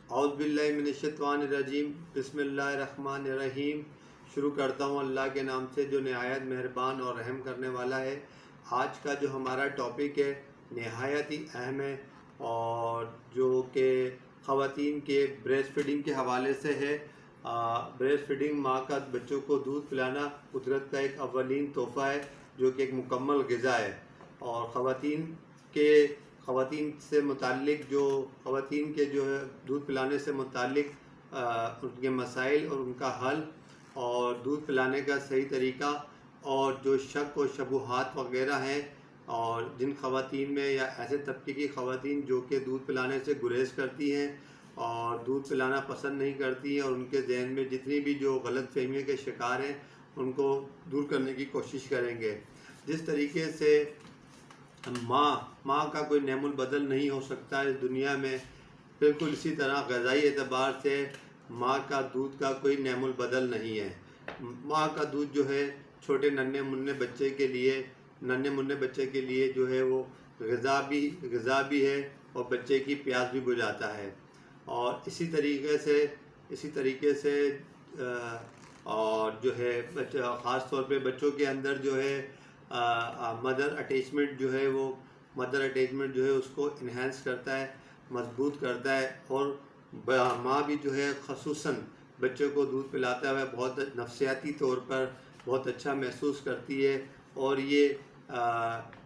اعوذ باللہ من الشیطان الرجیم، بسم اللہ الرحمن الرحیم۔ شروع کرتا ہوں اللہ کے نام سے جو نہایت مہربان اور رحم کرنے والا ہے۔ آج کا جو ہمارا ٹاپک ہے نہایت ہی اہم ہے اور جو کہ خواتین کے بریسٹ فیڈنگ کے حوالے سے ہے۔ بریسٹ فیڈنگ ماں کا بچوں کو دودھ پلانا قدرت کا ایک اولین تحفہ ہے جو کہ ایک مکمل غذا ہے، اور خواتین سے متعلق خواتین کے جو ہے دودھ پلانے سے متعلق ان کے مسائل اور ان کا حل اور دودھ پلانے کا صحیح طریقہ اور جو شک و شبہات وغیرہ ہیں، اور جن خواتین میں یا ایسے طبقے کی خواتین جو کہ دودھ پلانے سے گریز کرتی ہیں اور دودھ پلانا پسند نہیں کرتی ہیں، اور ان کے ذہن میں جتنی بھی جو غلط فہمیوں کے شکار ہیں ان کو دور کرنے کی کوشش کریں گے۔ جس طریقے سے ماں کا کوئی نعم البدل نہیں ہو سکتا اس دنیا میں، بالکل اسی طرح غذائی اعتبار سے ماں کا دودھ کا کوئی نعم البدل نہیں ہے۔ ماں کا دودھ جو ہے چھوٹے ننھے منھے بچے کے لیے جو ہے وہ غذا بھی ہے اور بچے کی پیاس بھی بجھاتا ہے، اور اسی طریقے سے اور جو ہے خاص طور پہ بچوں کے اندر جو ہے مدر اٹیچمنٹ جو ہے اس کو انہینس کرتا ہے، مضبوط کرتا ہے، اور ماں بھی جو ہے خصوصاً بچوں کو دودھ پلاتا ہے بہت نفسیاتی طور پر بہت اچھا محسوس کرتی ہے، اور یہ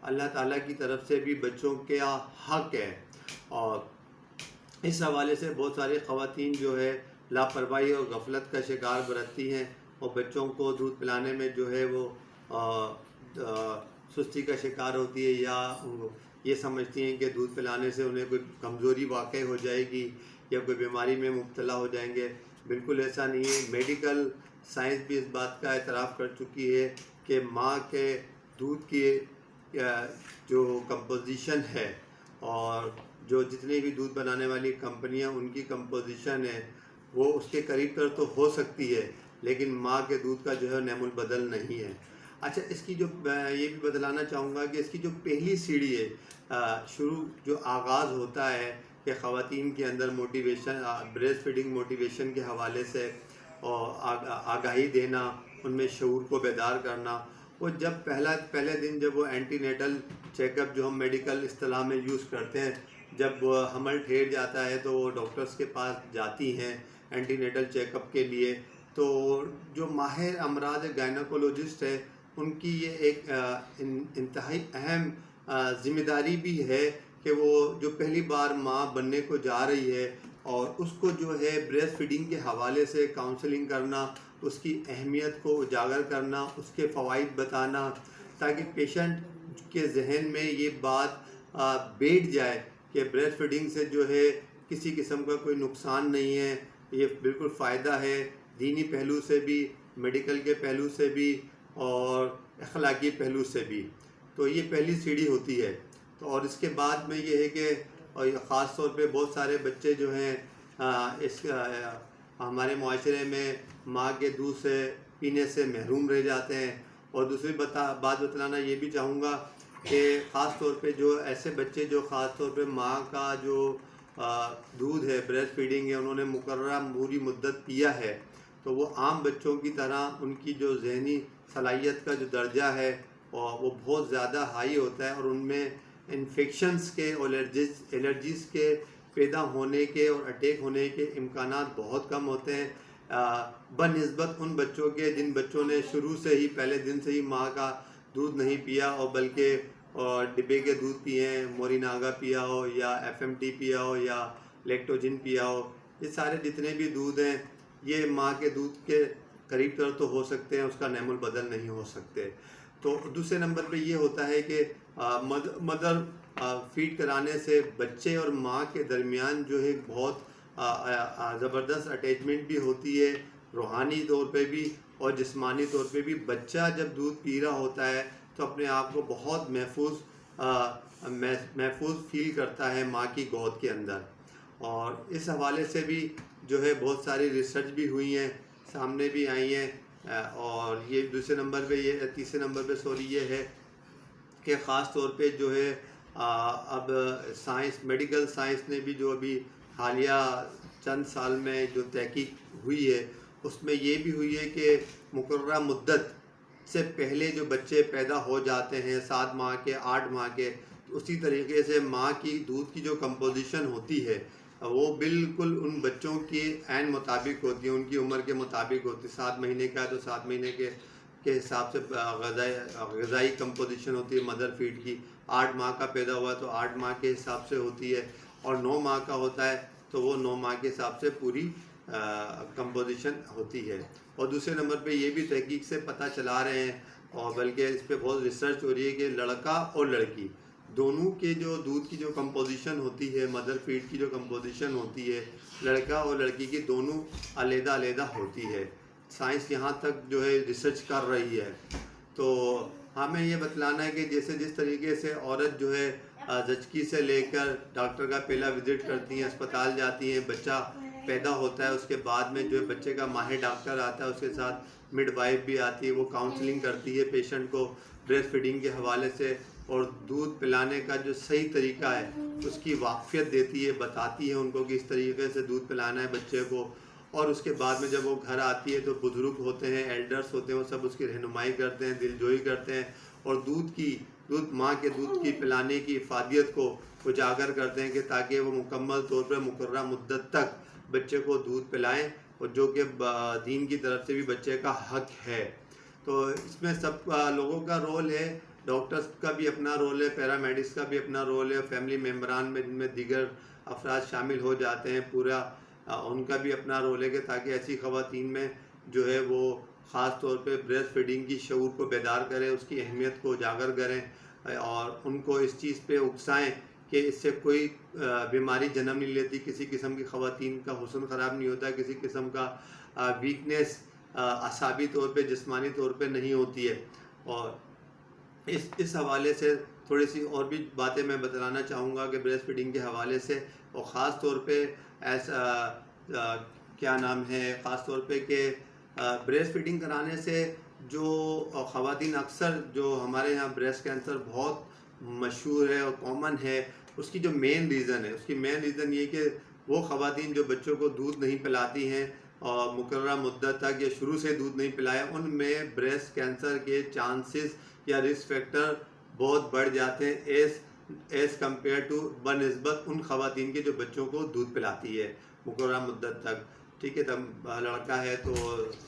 اللہ تعالیٰ کی طرف سے بھی بچوں کا حق ہے۔ اور اس حوالے سے بہت ساری خواتین جو ہے لاپرواہی اور غفلت کا شکار برتتی ہیں اور بچوں کو دودھ پلانے میں جو ہے وہ سستی کا شکار ہوتی ہے، یا یہ سمجھتی ہیں کہ دودھ پلانے سے انہیں کوئی کمزوری واقع ہو جائے گی یا کوئی بیماری میں مبتلا ہو جائیں گے۔ بالکل ایسا نہیں ہے۔ میڈیکل سائنس بھی اس بات کا اعتراف کر چکی ہے کہ ماں کے دودھ کی جو کمپوزیشن ہے اور جو جتنے بھی دودھ بنانے والی کمپنیاں ان کی کمپوزیشن ہے وہ اس کے قریب تر تو ہو سکتی ہے، لیکن ماں کے دودھ کا جو ہے نعم البدل نہیں ہے۔ اچھا، اس کی جو یہ بھی بتلانا چاہوں گا کہ اس کی جو پہلی سیڑھی ہے، جو آغاز ہوتا ہے کہ خواتین کے اندر موٹیویشن، بریسٹ فیڈنگ موٹیویشن کے حوالے سے اور آگاہی دینا، ان میں شعور کو بیدار کرنا، وہ جب پہلے دن جب وہ اینٹی نیٹل چیک اپ جو ہم میڈیکل اصطلاح میں یوز کرتے ہیں، جب حمل ٹھہر جاتا ہے تو وہ ڈاکٹرز کے پاس جاتی ہیں اینٹی نیٹل چیک اپ کے لیے، تو جو ماہر امراض گائنیکولوجسٹ ہے ان کی یہ ایک انتہائی اہم ذمہ داری بھی ہے کہ وہ جو پہلی بار ماں بننے کو جا رہی ہے اور اس کو جو ہے بریسٹ فیڈنگ کے حوالے سے کاؤنسلنگ کرنا، اس کی اہمیت کو اجاگر کرنا، اس کے فوائد بتانا، تاکہ پیشنٹ کے ذہن میں یہ بات بیٹھ جائے کہ بریسٹ فیڈنگ سے جو ہے کسی قسم کا کوئی نقصان نہیں ہے، یہ بالکل فائدہ ہے، دینی پہلو سے بھی، میڈیکل کے پہلو سے بھی اور اخلاقی پہلو سے بھی۔ تو یہ پہلی سیڑھی ہوتی ہے۔ تو اور اس کے بعد میں یہ ہے کہ خاص طور پہ بہت سارے بچے جو ہیں ہمارے معاشرے میں ماں کے دودھ سے پینے سے محروم رہ جاتے ہیں۔ اور دوسری بات بتلانا یہ بھی چاہوں گا کہ خاص طور پہ جو ایسے بچے جو خاص طور پہ ماں کا جو دودھ ہے، بریسٹ فیڈنگ ہے، انہوں نے مقررہ پوری مدت پیا ہے، تو وہ عام بچوں کی طرح ان کی جو ذہنی صلاحیت کا جو درجہ ہے وہ بہت زیادہ ہائی ہوتا ہے، اور ان میں انفیکشنز کے اور الرجیز کے پیدا ہونے کے اور اٹیک ہونے کے امکانات بہت کم ہوتے ہیں بنسبت ان بچوں کے جن بچوں نے شروع سے ہی پہلے دن سے ہی ماں کا دودھ نہیں پیا اور بلکہ ڈبے کے دودھ پیے ہیں، موریناگا پیا ہو یا FMT پیا ہو یا لیکٹوجن پیا ہو۔ یہ سارے جتنے بھی دودھ ہیں یہ ماں کے دودھ کے قریب تر تو ہو سکتے ہیں، اس کا نعم البدل نہیں ہو سکتے۔ تو دوسرے نمبر پہ یہ ہوتا ہے کہ مدر فیڈ کرانے سے بچے اور ماں کے درمیان جو ہے بہت زبردست اٹیچمنٹ بھی ہوتی ہے، روحانی طور پہ بھی اور جسمانی طور پہ بھی۔ بچہ جب دودھ پی رہا ہوتا ہے تو اپنے آپ کو بہت محفوظ فیل کرتا ہے ماں کی گود کے اندر، اور اس حوالے سے بھی جو ہے بہت ساری ریسرچ بھی ہوئی ہیں، سامنے بھی آئی ہیں۔ اور یہ تیسرے نمبر پہ یہ ہے کہ خاص طور پہ جو ہے اب میڈیکل سائنس نے بھی جو ابھی حالیہ چند سال میں جو تحقیق ہوئی ہے اس میں یہ بھی ہوئی ہے کہ مقررہ مدت سے پہلے جو بچے پیدا ہو جاتے ہیں 7 ماہ کے 8 ماہ کے، اسی طریقے سے ماں کی دودھ کی جو کمپوزیشن ہوتی ہے وہ بالکل ان بچوں کی عین مطابق ہوتی ہے، ان کی عمر کے مطابق ہوتی ہے۔ 7 مہینے کا ہے تو 7 مہینے کے حساب سے غذائی کمپوزیشن ہوتی ہے مدر فیڈ کی۔ 8 ماہ کا پیدا ہوا تو 8 ماہ کے حساب سے ہوتی ہے، اور 9 ماہ کا ہوتا ہے تو وہ 9 ماہ کے حساب سے پوری کمپوزیشن ہوتی ہے۔ اور دوسرے نمبر پہ یہ بھی تحقیق سے پتہ چلا رہے ہیں، اور بلکہ اس پہ بہت ریسرچ ہو رہی ہے کہ لڑکا اور لڑکی دونوں کے جو دودھ کی جو کمپوزیشن ہوتی ہے، مدر فیڈ کی جو کمپوزیشن ہوتی ہے، لڑکا اور لڑکی کی دونوں علیحدہ علیحدہ ہوتی ہے۔ سائنس یہاں تک جو ہے ریسرچ کر رہی ہے۔ تو ہمیں یہ بتلانا ہے کہ جس طریقے سے عورت جو ہے زچگی سے لے کر ڈاکٹر کا پہلا وزٹ کرتی ہیں، اسپتال جاتی ہیں، بچہ پیدا ہوتا ہے، اس کے بعد میں جو ہے بچے کا ماہر ڈاکٹر آتا ہے، اس کے ساتھ مڈ وائف بھی آتی ہے، وہ کاؤنسلنگ کرتی ہے پیشنٹ کو بریسٹ فیڈنگ کے حوالے سے، اور دودھ پلانے کا جو صحیح طریقہ ہے اس کی واقفیت دیتی ہے، بتاتی ہے ان کو کہ اس طریقے سے دودھ پلانا ہے بچے کو۔ اور اس کے بعد میں جب وہ گھر آتی ہے تو بزرگ ہوتے ہیں، ایلڈرس ہوتے ہیں، وہ سب اس کی رہنمائی کرتے ہیں، دل جوئی کرتے ہیں، اور ماں کے دودھ کی پلانے کی افادیت کو اجاگر کرتے ہیں کہ تاکہ وہ مکمل طور پر مقررہ مدت تک بچے کو دودھ پلائیں، اور جو کہ دین کی طرف سے بھی بچے کا حق ہے۔ تو اس میں سب لوگوں کا رول ہے، ڈاکٹرز کا بھی اپنا رول ہے، پیرامیڈکس کا بھی اپنا رول ہے، فیملی ممبران میں جن میں دیگر افراد شامل ہو جاتے ہیں، پورا ان کا بھی اپنا رول ہے کہ تاکہ ایسی خواتین میں جو ہے وہ خاص طور پہ بریسٹ فیڈنگ کی شعور کو بیدار کریں، اس کی اہمیت کو اجاگر کریں، اور ان کو اس چیز پہ اکسائیں کہ اس سے کوئی بیماری جنم نہیں لیتی، کسی قسم کی خواتین کا حسن خراب نہیں ہوتا، کسی قسم کا ویکنیس اعصابی طور پہ جسمانی طور پہ نہیں ہوتی ہے۔ اور اس حوالے سے تھوڑی سی اور بھی باتیں میں بتلانا چاہوں گا کہ بریسٹ فیڈنگ کے حوالے سے، اور خاص طور پہ خاص طور پہ کہ بریسٹ فیڈنگ کرانے سے جو خواتین اکثر جو ہمارے یہاں بریسٹ کینسر بہت مشہور ہے اور کامن ہے، اس کی جو مین ریزن یہ کہ وہ خواتین جو بچوں کو دودھ نہیں پلاتی ہیں اور مقررہ مدت تک یا شروع سے دودھ نہیں پلایا، ان میں بریسٹ کینسر کے چانسز یا رسک فیکٹر بہت بڑھ جاتے ہیں ایز کمپیئر ٹو بنسبت ان خواتین کے جو بچوں کو دودھ پلاتی ہے مقررہ مدت تک۔ ٹھیک ہے، تب لڑکا ہے تو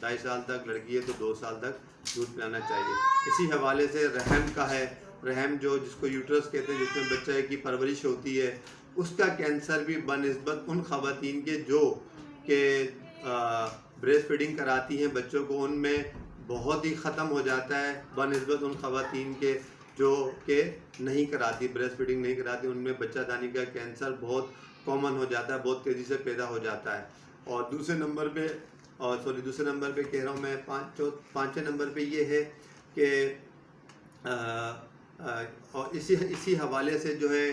2.5 سال تک، لڑکی ہے تو 2 سال تک دودھ پلانا چاہیے۔ اسی حوالے سے رحم کا ہے، رحم جس کو یوٹرس کہتے ہیں، جس میں بچہ کی پرورش ہوتی ہے، اس کا کینسر بھی بنسبت ان خواتین کے جو کہ بریسٹ فیڈنگ کراتی ہیں بچوں کو، ان میں بہت ہی ختم ہو جاتا ہے بنسبت ان خواتین کے جو کہ نہیں کراتی، بریسٹ فیڈنگ نہیں کراتی، ان میں بچہ دانی کا کینسر بہت کامن ہو جاتا ہے، بہت تیزی سے پیدا ہو جاتا ہے۔ اور دوسرے نمبر پہ کہہ رہا ہوں میں، 5ویں نمبر پہ یہ ہے کہ اور اسی حوالے سے جو ہے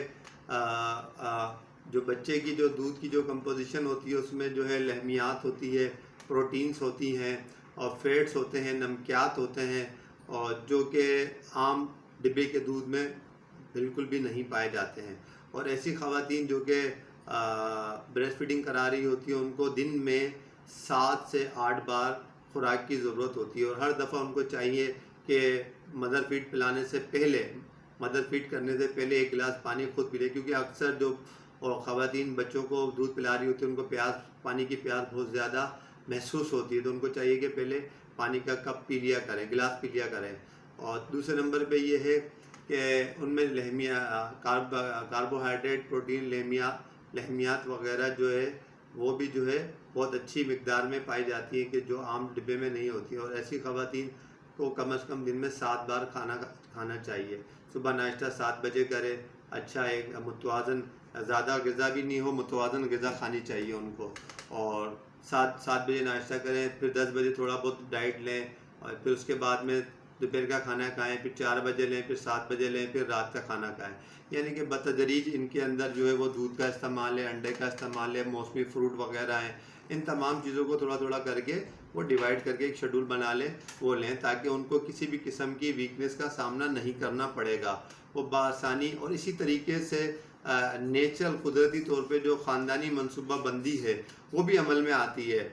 جو بچے کی جو دودھ کی جو کمپوزیشن ہوتی ہے اس میں جو ہے لحمیات ہوتی ہے، پروٹینز ہوتی ہیں، اور فیٹس ہوتے ہیں، نمکیات ہوتے ہیں، اور جو کہ عام ڈبے کے دودھ میں بالکل بھی نہیں پائے جاتے ہیں۔ اور ایسی خواتین جو کہ بریسٹ فیڈنگ کرا رہی ہوتی ہیں، ان کو دن میں 7 سے 8 بار خوراک کی ضرورت ہوتی ہے، اور ہر دفعہ ان کو چاہیے کہ مدر فیڈ پلانے سے پہلے، مدر فیڈ کرنے سے پہلے 1 گلاس پانی خود پی لے، کیونکہ اکثر جو خواتین بچوں کو دودھ پلا رہی ہوتی ہیں ان کو پانی کی پیاس بہت زیادہ محسوس ہوتی ہے، تو ان کو چاہیے کہ پہلے پانی کا کپ پی لیا کریں، گلاس پی لیا کریں۔ اور دوسرے نمبر پہ یہ ہے کہ ان میں کاربوہائیڈریٹ، پروٹین، لحمیات وغیرہ جو ہے وہ بھی جو ہے بہت اچھی مقدار میں پائی جاتی ہیں کہ جو عام ڈبے میں نہیں ہوتی، اور ایسی خواتین کو کم از کم دن میں 7 بار کھانا چاہیے۔ صبح ناشتہ 7 بجے کرے، اچھا ایک متوازن، زیادہ غذا بھی نہیں ہو، متوازن غذا کھانی چاہیے ان کو، اور 7 بجے ناشتہ کریں، پھر 10 بجے تھوڑا بہت ڈائٹ لیں، اور پھر اس کے بعد میں دوپہر کا کھانا کھائیں، پھر 4 بجے لیں، پھر 7 بجے لیں، پھر رات کا کھانا کھائیں۔ یعنی کہ بتدریج ان کے اندر جو ہے وہ دودھ کا استعمال ہے، انڈے کا استعمال ہے، موسمی فروٹ وغیرہ ہیں، ان تمام چیزوں کو تھوڑا تھوڑا کر کے وہ ڈیوائڈ کر کے ایک شیڈول بنا لیں، وہ لیں، تاکہ ان کو کسی بھی قسم کی ویکنیس کا سامنا نہیں کرنا پڑے گا، وہ بآسانی۔ اور اسی طریقے سے نیچرل قدرتی طور پہ جو خاندانی منصوبہ بندی ہے وہ بھی عمل میں آتی ہے.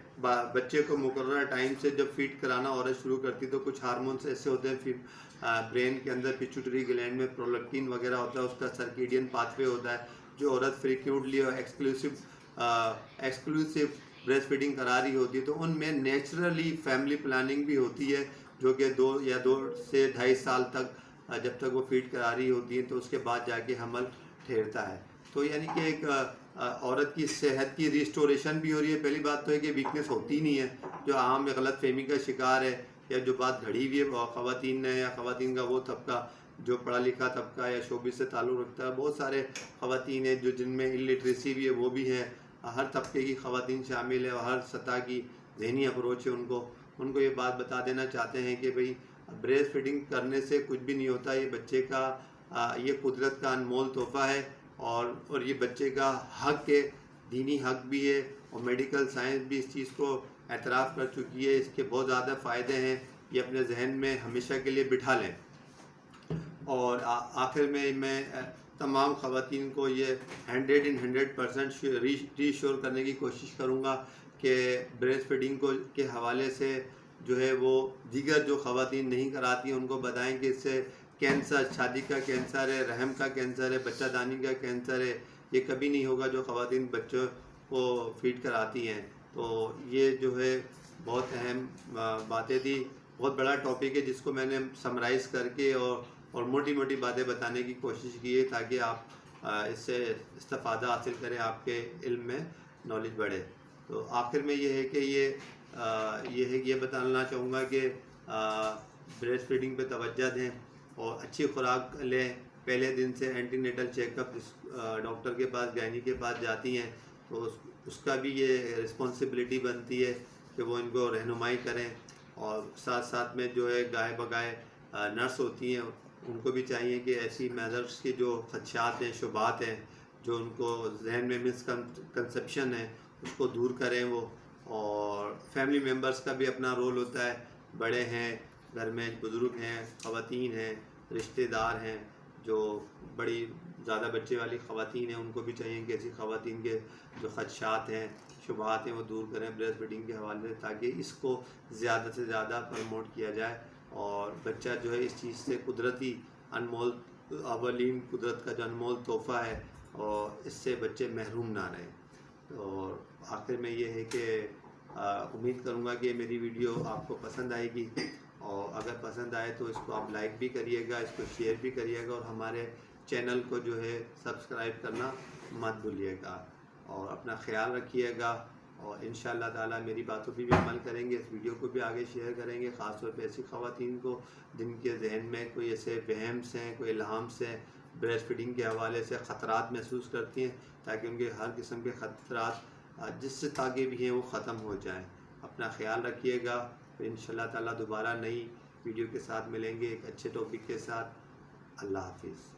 بچے کو مقررہ ٹائم سے جب فیڈ کرانا عورت شروع کرتی تو کچھ ہارمونس ایسے ہوتے ہیں برین کے اندر پیچوٹری گلینڈ میں پرولیکٹین وغیرہ ہوتا ہے, اس کا سرکیڈین پاتھ وے ہوتا ہے, جو عورت فریکوینٹلی اور ایکسکلوسیو بریسٹ فیڈنگ کرا رہی ہوتی ہے تو ان میں نیچرلی فیملی پلاننگ بھی ہوتی ہے, جو کہ 2 سے 2.5 سال تک جب تک وہ فیڈ کرا رہی ہوتی ہے تو اس کے بعد جا کے حمل ٹھہرتا ہے. تو یعنی کہ ایک عورت کی صحت کی ریسٹوریشن بھی ہو رہی ہے. پہلی بات تو ہے کہ ویکنیس ہوتی نہیں ہے, جو عام غلط فہمی کا شکار ہے یا جو بات گھڑی ہوئی ہے خواتین نے یا خواتین کا وہ طبقہ جو پڑھا لکھا طبقہ یا شعبے سے تعلق رکھتا ہے. بہت سارے خواتین ہیں جو جن میں الٹریسی بھی ہے, وہ بھی ہیں, ہر طبقے کی خواتین شامل ہے اور ہر سطح کی ذہنی اپروچ ہے. ان کو یہ بات بتا دینا چاہتے ہیں کہ بھئی بریسٹ فیڈنگ کرنے سے کچھ بھی نہیں ہوتا, یہ بچے کا یہ قدرت کا انمول تحفہ ہے اور یہ بچے کا حق ہے, دینی حق بھی ہے, اور میڈیکل سائنس بھی اس چیز کو اعتراف کر چکی ہے. اس کے بہت زیادہ فائدے ہیں, یہ اپنے ذہن میں ہمیشہ کے لیے بٹھا لیں. اور آخر میں تمام خواتین کو یہ 100% ری شور کرنے کی کوشش کروں گا کہ بریسٹ فیڈنگ کے حوالے سے جو ہے وہ دیگر جو خواتین نہیں کراتی ہیں ان کو بتائیں کہ اس سے کینسر, شادی کا کینسر ہے, رحم کا کینسر ہے, بچہ دانی کا کینسر ہے, یہ کبھی نہیں ہوگا جو خواتین بچوں کو فیڈ کراتی ہیں. تو یہ جو ہے بہت اہم باتیں تھی, بہت بڑا ٹاپک ہے جس کو میں نے سمرائز کر کے اور موٹی موٹی باتیں بتانے کی کوشش کی ہے تاکہ آپ اس سے استفادہ حاصل کریں, آپ کے علم میں نالج بڑھے. تو آخر میں یہ ہے کہ یہ بتانا چاہوں گا کہ بریسٹ فیڈنگ پہ توجہ دیں اور اچھی خوراک لیں. پہلے دن سے antenatal check up doctor کے پاس, گائنی کے پاس جاتی ہیں تو اس کا بھی یہ رسپانسبلٹی بنتی ہے کہ وہ ان کو رہنمائی کریں. اور ساتھ ساتھ میں جو ہے گائے بگائے نرس ہوتی ہیں, ان کو بھی چاہیے کہ ایسی مدرس کے جو خدشات ہیں, شبہات ہیں, جو ان کو ذہن میں کنسیپشن ہے اس کو دور کریں وہ. اور فیملی ممبرس کا بھی اپنا رول ہوتا ہے, بڑے ہیں گھر میں, بزرگ ہیں, خواتین ہیں, رشتہ دار ہیں, جو بڑی زیادہ بچے والی خواتین ہیں, ان کو بھی چاہیے کہ ایسی خواتین کے جو خدشات ہیں, شبہات ہیں وہ دور کریں بریسٹ فیڈنگ کے حوالے سے, تاکہ اس کو زیادہ سے زیادہ پروموٹ کیا جائے اور بچہ جو ہے اس چیز سے قدرتی انمول اولین قدرت کا جو انمول تحفہ ہے اور اس سے بچے محروم نہ رہیں. اور آخر میں یہ ہے کہ امید کروں گا کہ میری ویڈیو آپ کو پسند آئے گی, اور اگر پسند آئے تو اس کو آپ لائک بھی کریے گا, اس کو شیئر بھی کریے گا, اور ہمارے چینل کو جو ہے سبسکرائب کرنا مت بھولیے گا. اور اپنا خیال رکھیے گا, اور انشاءاللہ تعالیٰ میری باتوں پہ بھی عمل کریں گے, اس ویڈیو کو بھی آگے شیئر کریں گے, خاص طور پہ ایسی خواتین کو جن کے ذہن میں کوئی ایسے وہمس ہیں, کوئی الہامس ہیں, بریسٹ فیڈنگ کے حوالے سے خطرات محسوس کرتی ہیں, تاکہ ان کے ہر قسم کے خطرات جس سے تاکہ بھی ہیں وہ ختم ہو جائیں. اپنا خیال رکھیے گا, پھر انشاءاللہ تعالیٰ دوبارہ نئی ویڈیو کے ساتھ ملیں گے ایک اچھے ٹاپک کے ساتھ. اللہ حافظ.